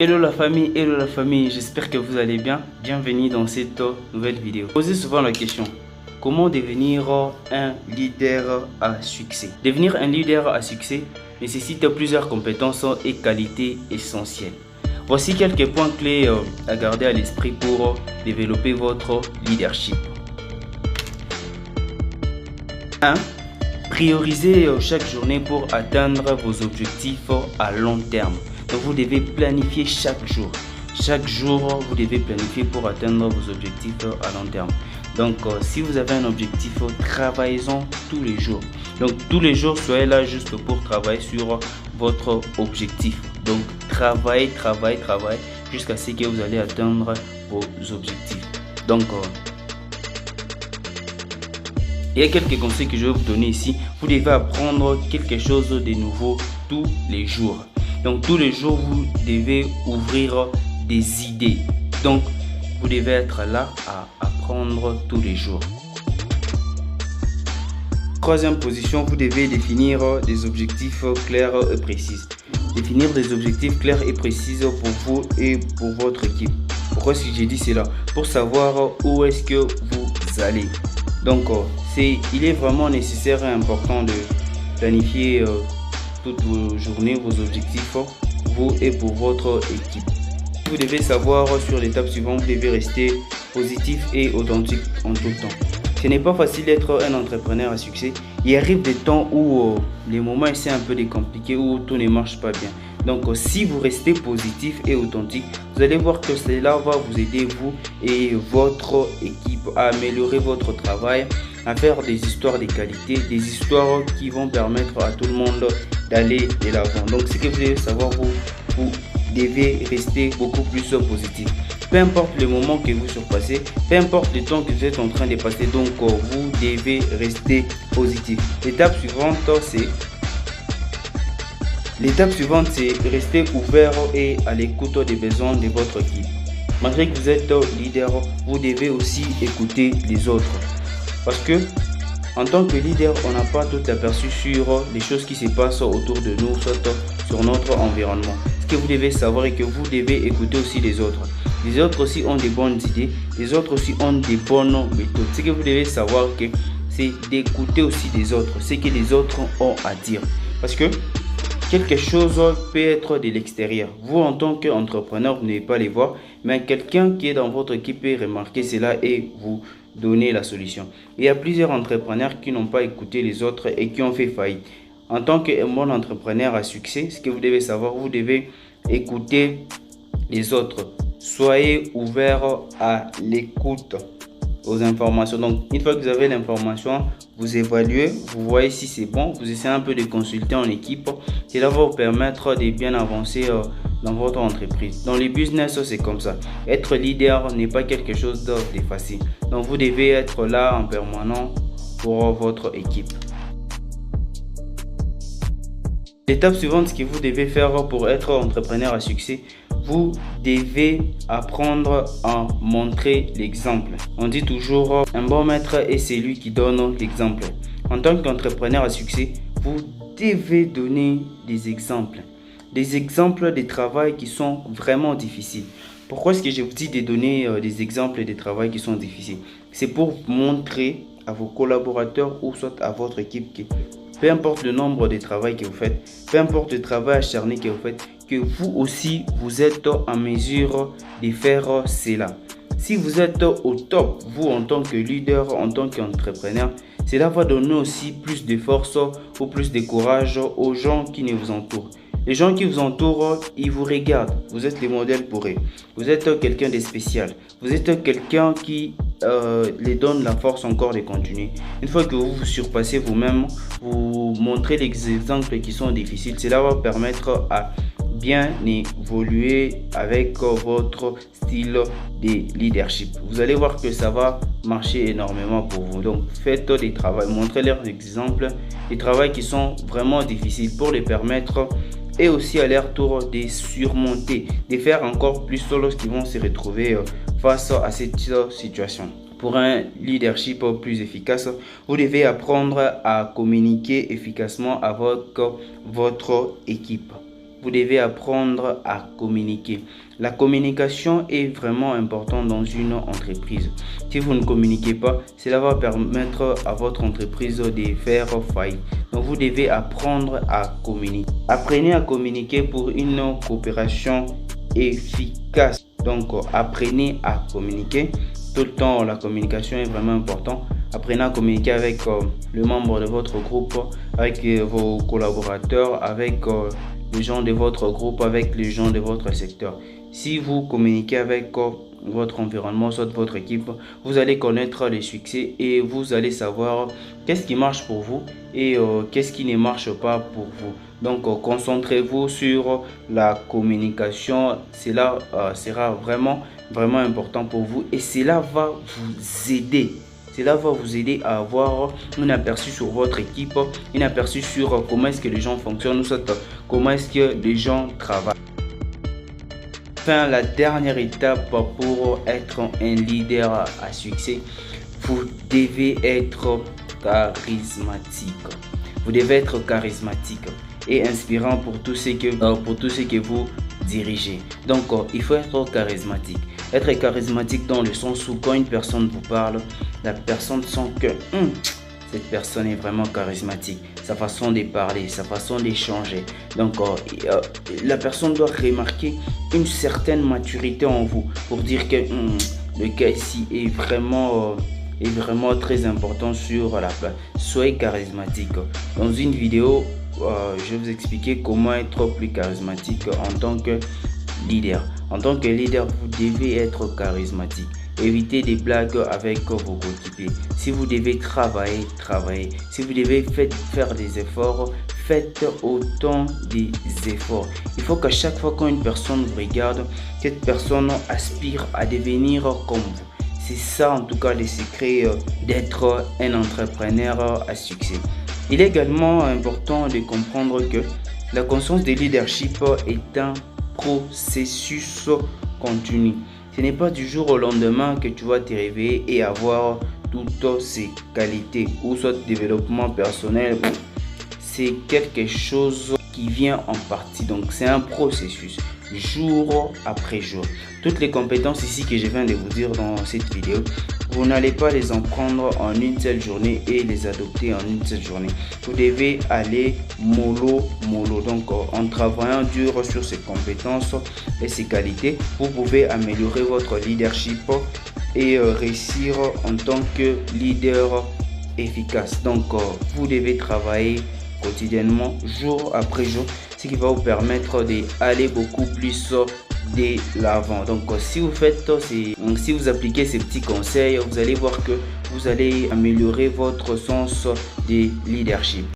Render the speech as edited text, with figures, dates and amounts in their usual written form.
Hello la famille, j'espère que vous allez bien. Bienvenue dans cette nouvelle vidéo. Posez souvent la question, comment devenir un leader à succès? Devenir un leader à succès nécessite plusieurs compétences et qualités essentielles. Voici quelques points clés à garder à l'esprit pour développer votre leadership. 1. Priorisez chaque journée pour atteindre vos objectifs à long terme. Donc vous devez planifier chaque jour. Chaque jour, vous devez planifier pour atteindre vos objectifs à long terme. Donc si vous avez un objectif, travaillez-en tous les jours. Donc tous les jours, soyez là juste pour travailler sur votre objectif. Donc travaillez jusqu'à ce que vous allez atteindre vos objectifs. Donc il y a quelques conseils que je vais vous donner ici. Vous devez apprendre quelque chose de nouveau tous les jours. Donc tous les jours, vous devez ouvrir des idées. Donc vous devez être là à apprendre tous les jours. Troisième position, vous devez définir des objectifs clairs et précis. Définir des objectifs clairs et précis pour vous et pour votre équipe. Pourquoi si j'ai dit cela? Pour savoir où est-ce que vous allez. Donc il est vraiment nécessaire et important de planifier toutes vos journées, vos objectifs, vous et pour votre équipe. Vous devez savoir sur l'étape suivante, vous devez rester positif et authentique en tout temps. Ce n'est pas facile d'être un entrepreneur à succès. Il arrive des temps où les moments c'est un peu compliqué, où tout ne marche pas bien. Donc si vous restez positif et authentique, vous allez voir que cela va vous aider, vous et votre équipe, à améliorer votre travail, à faire des histoires de qualité, des histoires qui vont permettre à tout le monde d'aller de l'avant. Donc ce que vous devez savoir, vous devez rester beaucoup plus positif. Peu importe le moment que vous surpassez, peu importe le temps que vous êtes en train de passer, donc vous devez rester positif. L'étape suivante, c'est rester ouvert et à l'écoute des besoins de votre équipe. Malgré que vous êtes leader, vous devez aussi écouter les autres. Parce que en tant que leader, on n'a pas tout aperçu sur les choses qui se passent autour de nous, soit sur notre environnement. Ce que vous devez savoir est que vous devez écouter aussi les autres. Les autres aussi ont des bonnes idées, les autres aussi ont des bonnes méthodes. Ce que vous devez savoir, c'est d'écouter aussi les autres, ce que les autres ont à dire. Parce que quelque chose peut être de l'extérieur. Vous, en tant qu'entrepreneur, vous n'allez pas les voir, mais quelqu'un qui est dans votre équipe peut remarquer cela et vous donner la solution. Il y a plusieurs entrepreneurs qui n'ont pas écouté les autres et qui ont fait faillite. En tant que bon entrepreneur à succès, ce que vous devez savoir, vous devez écouter les autres. Soyez ouvert à l'écoute aux informations. Donc, une fois que vous avez l'information, vous évaluez, vous voyez si c'est bon, vous essayez un peu de consulter en équipe. Cela va vous permettre de bien avancer dans votre entreprise. Dans les business, c'est comme ça. Être leader n'est pas quelque chose de facile. Donc, vous devez être là en permanent pour votre équipe. L'étape suivante, ce que vous devez faire pour être entrepreneur à succès, vous devez apprendre à montrer l'exemple. On dit toujours, un bon maître est celui qui donne l'exemple. En tant qu'entrepreneur à succès, vous devez donner des exemples. Des exemples de travail qui sont vraiment difficiles. Pourquoi est-ce que je vous dis de donner des exemples de travail qui sont difficiles? C'est pour montrer à vos collaborateurs ou soit à votre équipe que peu importe le nombre de travail que vous faites, peu importe le travail acharné que vous faites, que vous aussi, vous êtes en mesure de faire cela. Si vous êtes au top, vous en tant que leader, en tant qu'entrepreneur, cela va donner aussi plus de force ou plus de courage aux gens qui vous entourent. Les gens qui vous entourent, ils vous regardent. Vous êtes les modèles pour eux. Vous êtes quelqu'un de spécial. Vous êtes quelqu'un qui les donne la force encore de continuer. Une fois que vous vous surpassez vous-même, vous montrez les exemples qui sont difficiles. Cela va permettre à bien évoluer avec votre style de leadership. Vous allez voir que ça va marcher énormément pour vous. Donc faites des travaux, montrez leurs exemples, des travaux qui sont vraiment difficiles pour les permettre et aussi à leur tour de surmonter, de faire encore plus lorsqu'ils vont se retrouver face à cette situation. Pour un leadership plus efficace, vous devez apprendre à communiquer efficacement avec votre équipe. vous devez apprendre à communiquer. La communication est vraiment importante dans une entreprise. Si vous ne communiquez pas, cela va permettre à votre entreprise de faire faillite. Donc vous devez apprendre à communiquer. Apprenez à communiquer pour une coopération efficace. Donc apprenez à communiquer. Tout le temps, la communication est vraiment importante. Apprenez à communiquer avec le membre de votre groupe, avec vos collaborateurs, avec les gens de votre groupe, avec les gens de votre secteur. Si vous communiquez avec votre environnement, soit votre équipe, vous allez connaître les succès et vous allez savoir qu'est-ce qui marche pour vous et qu'est-ce qui ne marche pas pour vous. Donc concentrez-vous sur la communication. Cela sera vraiment important pour vous et cela va vous aider. Cela va vous aider à avoir un aperçu sur votre équipe, un aperçu sur comment est-ce que les gens fonctionnent, soit comment est-ce que les gens travaillent. Enfin, la dernière étape pour être un leader à succès, vous devez être charismatique. Vous devez être charismatique et inspirant pour tous ceux que vous dirigez. Donc, il faut être charismatique. Être charismatique dans le sens où quand une personne vous parle, la personne sent que cette personne est vraiment charismatique. Sa façon de parler, sa façon d'échanger. Donc, la personne doit remarquer une certaine maturité en vous pour dire que le cas ici est vraiment très important sur la place. Soyez charismatique. Dans une vidéo, je vais vous expliquer comment être plus charismatique en tant que leader. En tant que leader, vous devez être charismatique. Évitez des blagues avec vos coéquipiers. Si vous devez travailler, travaillez. Si vous devez faire des efforts, faites autant des efforts. Il faut qu'à chaque fois qu'une personne vous regarde, cette personne aspire à devenir comme vous. C'est ça en tout cas le secret d'être un entrepreneur à succès. Il est également important de comprendre que la conscience de leadership est un processus continu. Ce n'est pas du jour au lendemain que tu vas te réveiller et avoir toutes ces qualités ou soit développement personnel. C'est quelque chose qui vient en partie. Donc c'est un processus jour après jour. Toutes les compétences ici que je viens de vous dire dans cette vidéo, vous n'allez pas les en prendre en une seule journée et les adopter en une seule journée. Vous devez aller mollo. Donc en travaillant dur sur ces compétences et ces qualités, vous pouvez améliorer votre leadership et réussir en tant que leader efficace. Donc vous devez travailler quotidiennement, jour après jour, ce qui va vous permettre d'aller beaucoup plus de l'avant. Donc si vous appliquez ces petits conseils, vous allez voir que vous allez améliorer votre sens de leadership.